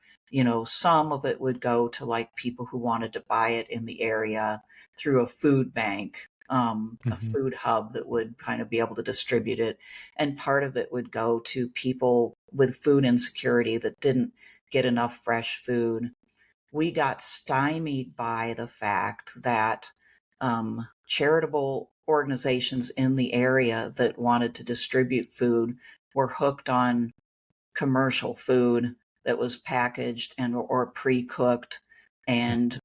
some of it would go to, like, people who wanted to buy it in the area through a food bank, a food hub that would kind of be able to distribute it. And part of it would go to people with food insecurity that didn't get enough fresh food. we got stymied by the fact that charitable organizations in the area that wanted to distribute food were hooked on commercial food that was packaged and or pre-cooked, Yeah. and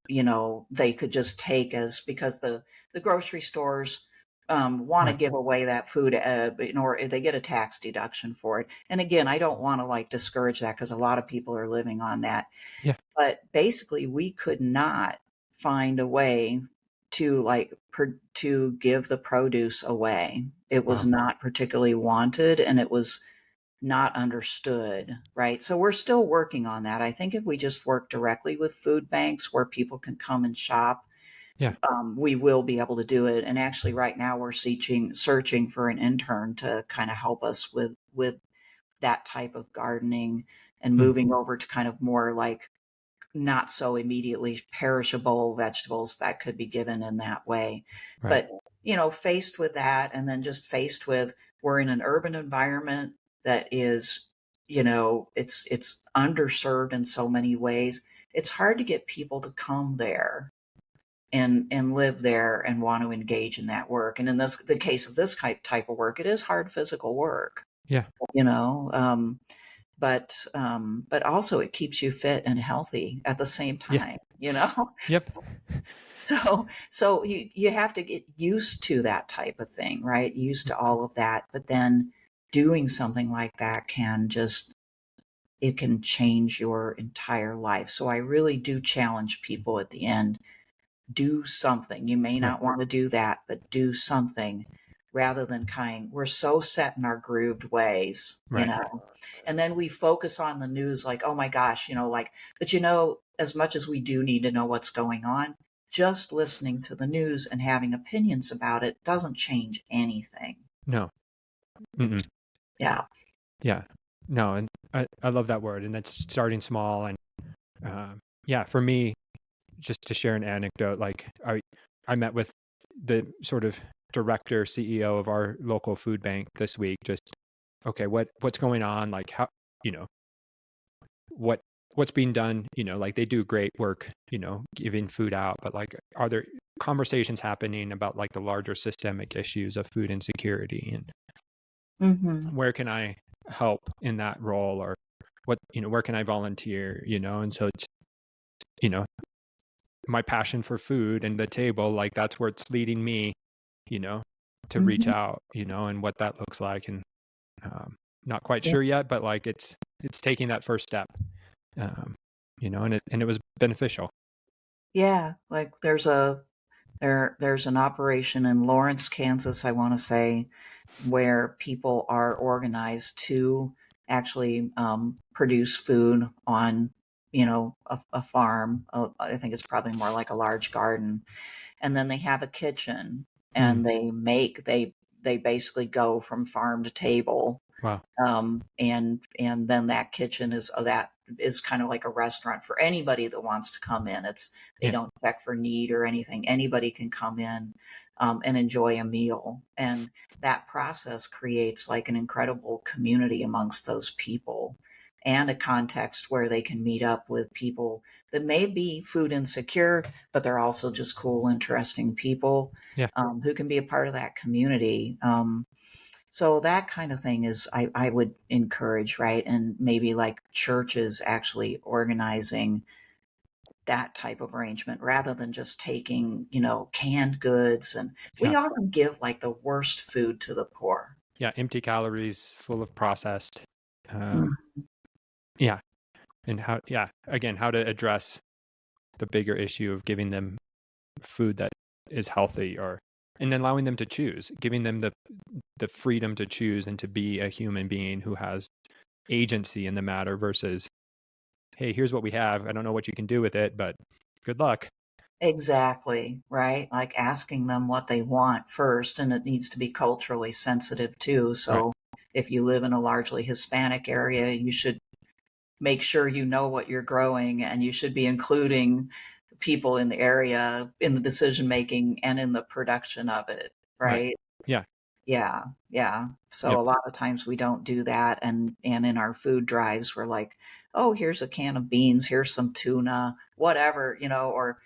they could just take as because the grocery stores want to Right. give away that food, or they get a tax deduction for it. And again, I don't want to like discourage that because a lot of people are living on that. Yeah. But basically, we could not find a way to to give the produce away. It was Wow. not particularly wanted, and it was not understood, right? So we're still working on that. I think if we just work directly with food banks where people can come and shop, Yeah. we will be able to do it. And actually, right now we're searching for an intern to kind of help us with that type of gardening and Mm. moving over to kind of more like not so immediately perishable vegetables that could be given in that way. Right. But, faced with that, and then just faced with we're in an urban environment that is, it's underserved in so many ways. It's hard to get people to come there and live there and want to engage in that work. And in the case of this type of work, it is hard physical work, Yeah. you know. But also it keeps you fit and healthy at the same Yeah. time. Yep. So you have to get used to that type of thing, right? Used to all of that, but then doing something like that it can change your entire life. So I really do challenge people at the end, do something. You may Right. not want to do that, but do something rather than we're so set in our grooved ways, Right. and then we focus on the news like, oh my gosh, but as much as we do need to know what's going on, just listening to the news and having opinions about it doesn't change anything. No. Mm-mm. Yeah. Yeah. No, and I love that word, and that's starting small. And yeah, for me, just to share an anecdote, like I met with the sort of director CEO of our local food bank this week. Just okay, what's going on? Like how you know what what's being done? Like they do great work, giving food out, but like are there conversations happening about like the larger systemic issues of food insecurity, and Mm-hmm. where can I help in that role, or where can I volunteer? And so it's you know my passion for food and the table, like that's where it's leading me, you know, to reach Mm-hmm. out, and what that looks like. And not quite Yeah. sure yet, but like it's taking that first step, and it was beneficial. Yeah. Like there's an operation in Lawrence, Kansas, I want to say, where people are organized to actually produce food on, a farm. I think it's probably more like a large garden, and then they have a kitchen, Mm, and they basically go from farm to table, wow. and then that is kind of like a restaurant for anybody that wants to come in. They Yeah. don't check for need or anything. Anybody can come in and enjoy a meal, and that process creates like an incredible community amongst those people, and a context where they can meet up with people that may be food insecure, but they're also just cool, interesting people Yeah. who can be a part of that community. So that kind of thing is, I would encourage, right? And maybe like churches actually organizing that type of arrangement rather than just taking, canned goods. And we Yeah. often give like the worst food to the poor. Yeah. Empty calories, full of processed. Mm. Yeah. And again, how to address the bigger issue of giving them food that is healthy, and then allowing them to choose, giving them the freedom to choose and to be a human being who has agency in the matter versus, hey, here's what we have. I don't know what you can do with it, but good luck. Exactly, right? Like asking them what they want first, and it needs to be culturally sensitive too. Right. So if you live in a largely Hispanic area, you should make sure you know what you're growing, and you should be including people in the area in the decision making and in the production of it, Right. right? Yeah. Yeah, yeah. So Yep. a lot of times we don't do that, and in our food drives, we're like, "Oh, here's a can of beans, here's some tuna," whatever, or,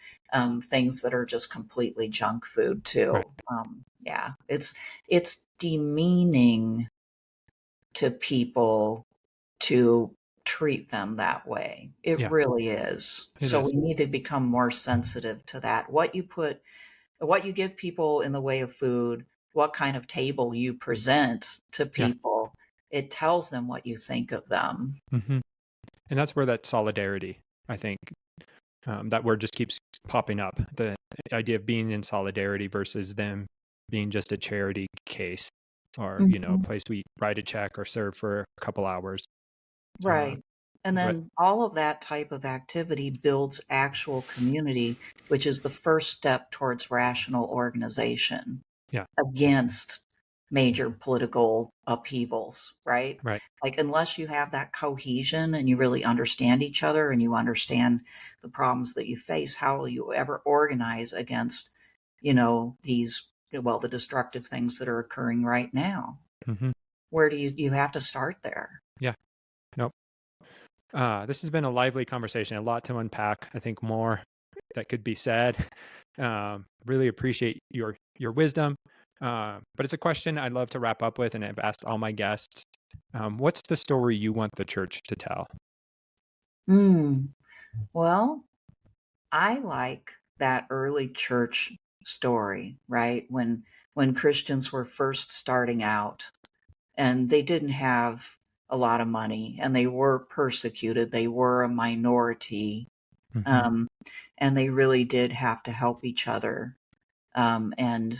things that are just completely junk food Right. too. Yeah, it's demeaning to people to treat them that way. It Yeah. really is. It So is. we need to become more sensitive to that. What you give people in the way of food, what kind of table you present to Yeah. people, it tells them what you think of them. Hmm. And that's where that solidarity, I think, that word just keeps popping up. The idea of being in solidarity versus them being just a charity case or, a Mhm. place we write a check or serve for a couple hours. Uh, Right. And but then all of that type of activity builds actual community, which is the first step towards rational organization yeah, against major political upheavals, right? right. Like, unless you have that cohesion and you really understand each other and you understand the problems that you face, how will you ever organize against, the destructive things that are occurring right now? Hmm. Where do you have to start there? Yeah. Nope. This has been a lively conversation, a lot to unpack. I think more that could be said. Really appreciate your wisdom. But it's a question I'd love to wrap up with, and I've asked all my guests. What's the story you want the church to tell? Mm, well, I like that early church story, right? When Christians were first starting out and they didn't have a lot of money and they were persecuted, they were a minority, Hmm. um, and they really did have to help each other, and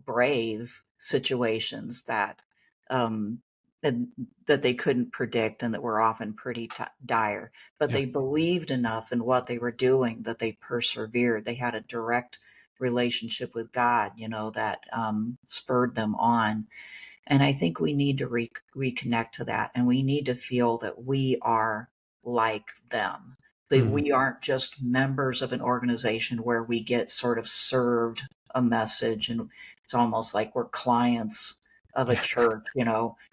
brave situations um, and that they couldn't predict and that were often pretty dire. But Yeah. they believed enough in what they were doing that they persevered. They had a direct relationship with God, that spurred them on. And I think we need to reconnect to that. And we need to feel that we are like them, that Mm. we aren't just members of an organization where we get sort of served a message and it's almost like we're clients of a Yeah. church,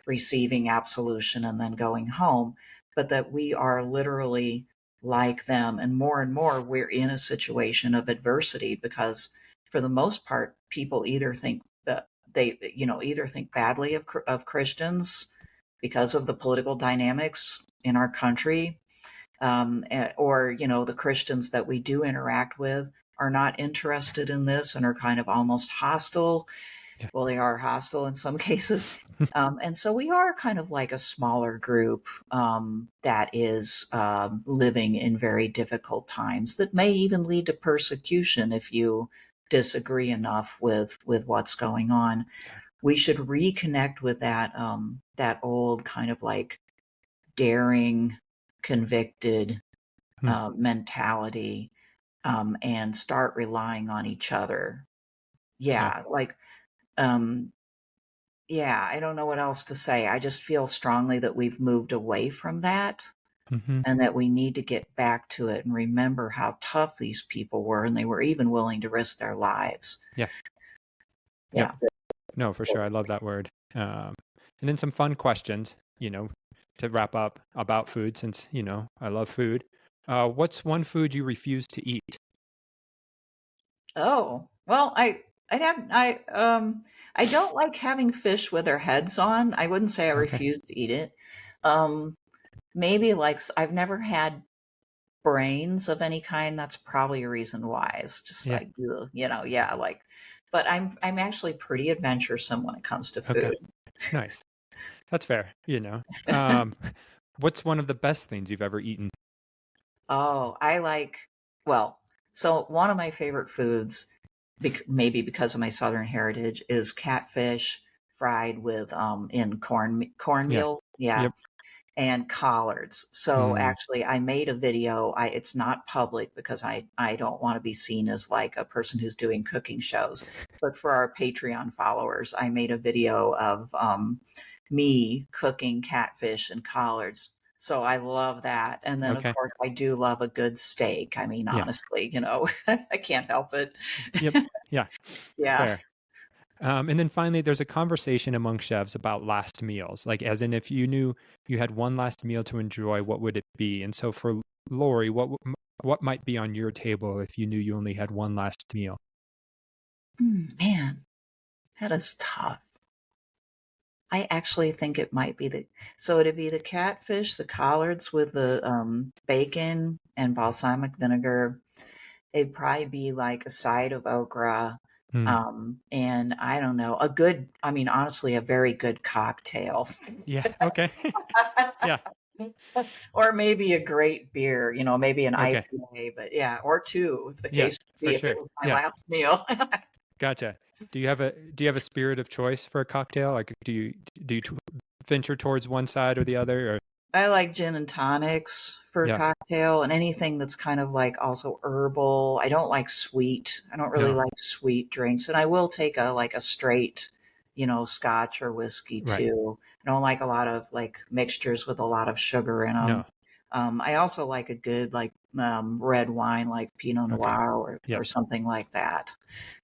receiving absolution and then going home, but that we are literally like them. And more, we're in a situation of adversity because for the most part, people either think that they either think badly of Christians because of the political dynamics in our country, or the Christians that we do interact with are not interested in this and are kind of almost hostile. Yeah. Well, they are hostile in some cases. And so we are kind of like a smaller group, that is living in very difficult times that may even lead to persecution if you disagree enough with what's going on. Yeah. We should reconnect with that old kind of like daring, convicted Mm. mentality, and start relying on each other. Yeah. Yeah, like, um, yeah, I don't know what else to say. I just feel strongly that we've moved away from that Hmm. and that we need to get back to it and remember how tough these people were and they were even willing to risk their lives. Yeah. Yep. Yeah. No, for sure. I love that word. And then some fun questions, to wrap up about food, since, I love food. What's one food you refuse to eat? Oh, well, I don't like having fish with their heads on. I wouldn't say I Okay. refuse to eat it. Um, Maybe like I've never had brains of any kind. That's probably a reason why. It's just Yeah. like, ugh, yeah, like, but I'm actually pretty adventuresome when it comes to Okay. food. Nice. That's fair. Um, what's one of the best things you've ever eaten? Oh, well, so one of my favorite foods, maybe because of my Southern heritage, is catfish fried with in Yeah. cornmeal. Yeah, Yep. and collards. So Mm, actually I made a video. It's not public because I don't want to be seen as like a person who's doing cooking shows. But for our Patreon followers, I made a video of me cooking catfish and collards. So I love that. And then of okay. course I do love a good steak. I mean, Yeah. honestly, I can't help it. Yep. Yeah. Yeah. Fair. And then finally, there's a conversation among chefs about last meals, like as in if you knew you had one last meal to enjoy, what would it be? And so for Lori, what might be on your table if you knew you only had one last meal? Man, that is tough. I actually think it might be it'd be the catfish, the collards with the bacon and balsamic vinegar. It'd probably be like a side of okra. Hmm. And I don't know, honestly, a very good cocktail. Yeah. Okay. Yeah. Or maybe a great beer, maybe an Okay. IPA, but yeah, or two, if the Yeah. case would For be, if it sure. was my Yeah. last meal. Gotcha. Do you have a spirit of choice for a cocktail? Like, do you venture towards one side or the other? Or I like gin and tonics for a yeah. cocktail and anything that's kind of like also herbal. I don't like sweet. I don't really No. like sweet drinks. And I will take a straight, scotch or whiskey Right. too. I don't like a lot of like mixtures with a lot of sugar in them. No. I also like a good like red wine like Pinot Okay. Noir or, Yep. or something like that.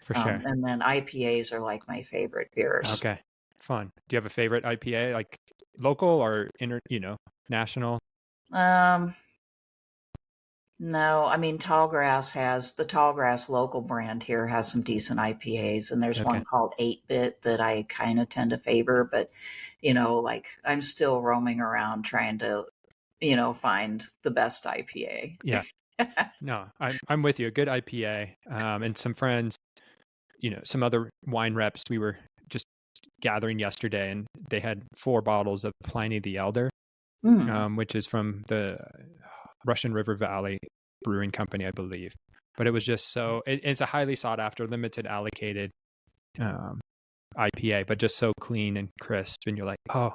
For sure. And then IPAs are like my favorite beers. Okay. Fun. Do you have a favorite IPA, like local or national? Um, No, the Tallgrass local brand here has some decent IPAs, and there's Okay. one called 8-Bit that I kind of tend to favor, but like I'm still roaming around trying to, find the best IPA. Yeah. No, I'm with you. A good IPA. And some friends, some other wine reps. We were just gathering yesterday, and they had 4 bottles of Pliny the Elder, Hmm. which is from the Russian River Valley Brewing Company, I believe. But it was just it's a highly sought after, limited allocated um, IPA, but just so clean and crisp. And you're like, oh,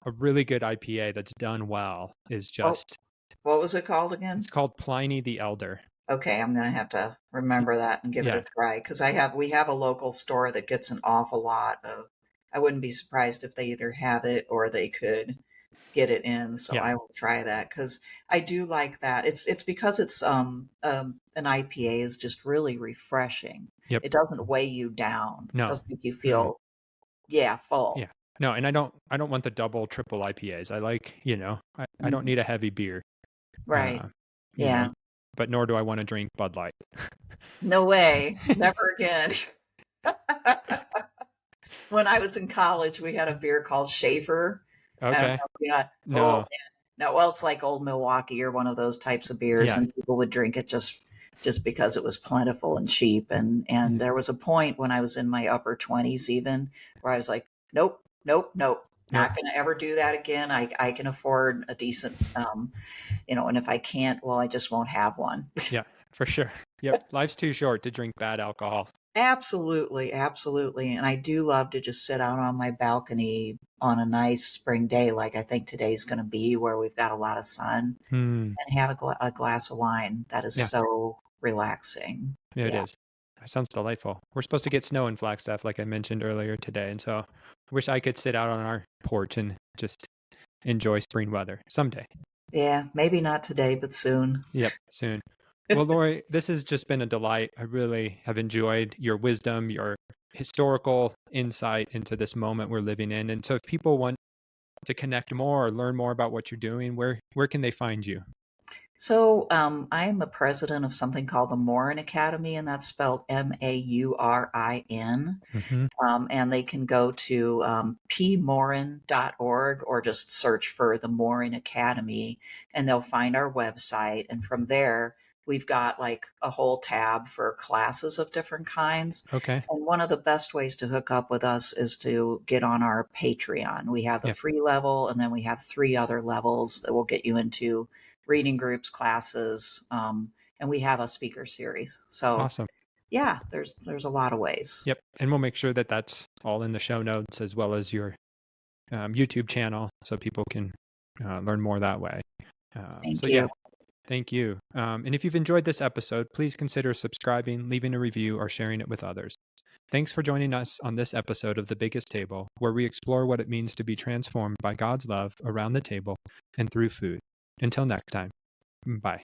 a really good IPA that's done well is Oh, just, what was it called it's again? called Pliny the Elder. Okay, I'm gonna have to remember that and give it a Yeah. try because we have a local store that gets an awful lot of. I wouldn't be surprised if they either have it or they could get it in, so Yeah. I will try that because I do like that. It's because it's an IPA is just really refreshing. Yep. It doesn't weigh you down. It No. doesn't make you Mm-mm. feel, yeah, full. Yeah. No, and I don't want the double, triple IPAs. I like, I don't Mhm. need a heavy beer. Right. Uh, you Yeah. know, but nor do I want to drink Bud Light. No way. Never again. When I was in college, we had a beer called Schaefer. I don't Okay. know if you know. Oh, No. man. No, well, it's like Old Milwaukee or one of those types of beers, Yeah. and people would drink it just because it was plentiful and cheap. And Yeah. there was a point when I was in my upper 20s even where I was like, nope, nope, nope, Nope. not going to ever do that again. I can afford a decent, and if I can't, well, I just won't have one. Yeah, for sure. Yep. Life's too short to drink bad alcohol. Absolutely, absolutely, and I do love to just sit out on my balcony on a nice spring day like I think today's gonna be, where we've got a lot of sun, Hmm. and have a glass of wine. That is Yeah. so relaxing. Yeah, it Yeah. is. That sounds delightful. We're supposed to get snow in Flagstaff, like I mentioned earlier today, and so I wish I could sit out on our porch and just enjoy spring weather someday. Yeah, maybe not today, but soon. Yep, soon. Well, Lori, this has just been a delight. I really have enjoyed your wisdom, your historical insight into this moment we're living in. And so if people want to connect more or learn more about what you're doing, where can they find you? So, I am a president of something called the Morin Academy, and that's spelled Maurin. Hmm. And they can go to pmorin.org or just search for the Morin Academy and they'll find our website. And from there, we've got like a whole tab for classes of different kinds. Okay. And one of the best ways to hook up with us is to get on our Patreon. We have the Yeah. free level, and then we have 3 other levels that will get you into reading groups, classes, and we have a speaker series. So Awesome. yeah, there's a lot of ways. Yep. And we'll make sure that that's all in the show notes as well as your YouTube channel so people can learn more that way. So Thank yeah, you. thank you. And if you've enjoyed this episode, please consider subscribing, leaving a review, or sharing it with others. Thanks for joining us on this episode of The Biggest Table, where we explore what it means to be transformed by God's love around the table and through food. Until next time, bye.